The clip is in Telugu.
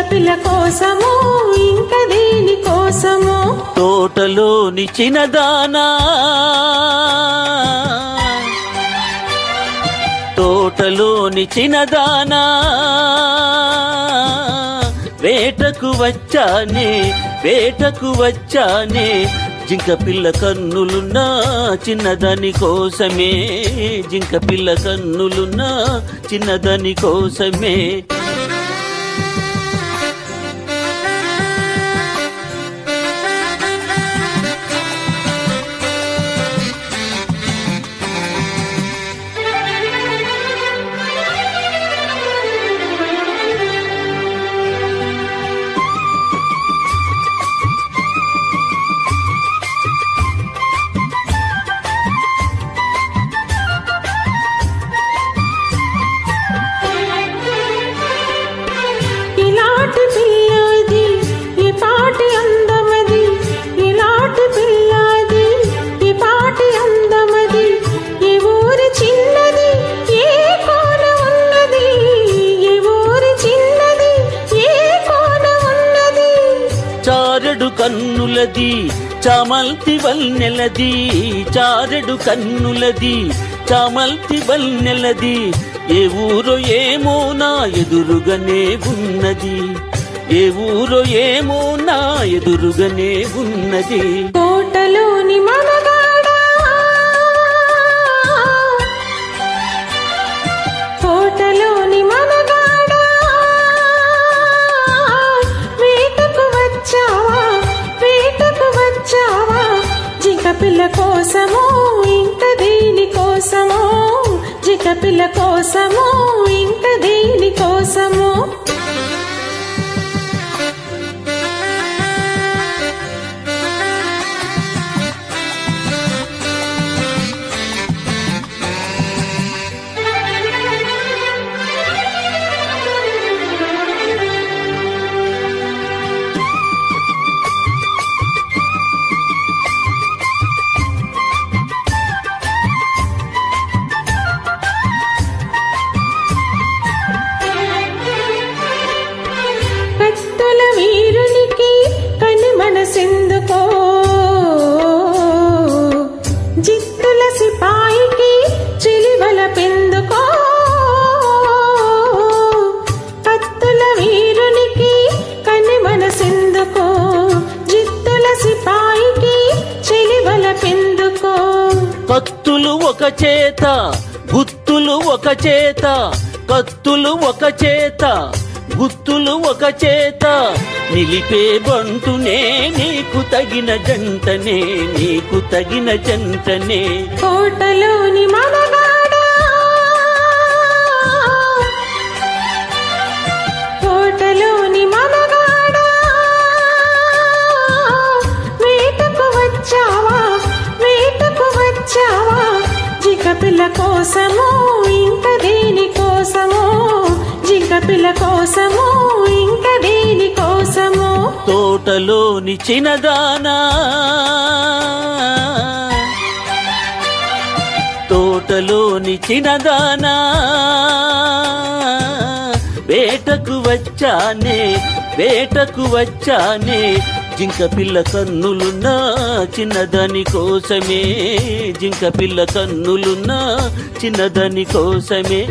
పిల్ల కోసము ఇంక దేని కోసము తోటలోని చిన్నదానా తోటలోని చిన్నదానా వేటకు వచ్చానే జింక పిల్ల కన్నులున్నా చిన్నదాని కోసమే జింక పిల్ల కన్నులున్నా చిన్నదాని కోసమే చారెడు కన్నులది చామల్తి వల్నెలది చారెడు కన్నులది చామల్తి వల్నెలది ఏ ఊరో ఏమో నా ఎదురుగానే ఉన్నది ఏ ఊరో ఏమో నా ఎదురుగానే ఉన్నది తోటలోని మనగాడా తోటలోని మనగాడా వేటకు వచ్చావా జింక పిల్ల కోసము ఇంక దేని కోసము జింక పిల్ల కోసము ఇంక దేని కోసము కత్తుల వీరునికి కని మనసెందుకో జిత్తుల సిపాయికి చిలివల పెందుకో కత్తుల వీరునికి కని మనసెందుకో జిత్తుల సిపాయికి చిలివల పెందుకో కత్తులు ఒక చేత గుత్తులు ఒక చేత కత్తులు ఒక చేత గుత్తులు ఒక చేత నిలిపే బంటునే నీకు తగిన జంటనే నీకు తగిన జంటనే తోటలోని మనగాడా తోటలోని మనగాడా వేటకు వచ్చావా జింక పిల్ల కోసము ఇంక దేని కోసము జింక పిల్ల కోసము ఇంక దేని కోసము తోటలోని చిన్నదానా తోటలోని చిన్నదానా వేటకు వచ్చానే జింక పిల్ల కన్నులున్నా చిన్నదాని కోసమే జింక పిల్ల కన్నులున్నా చిన్నదాని కోసమే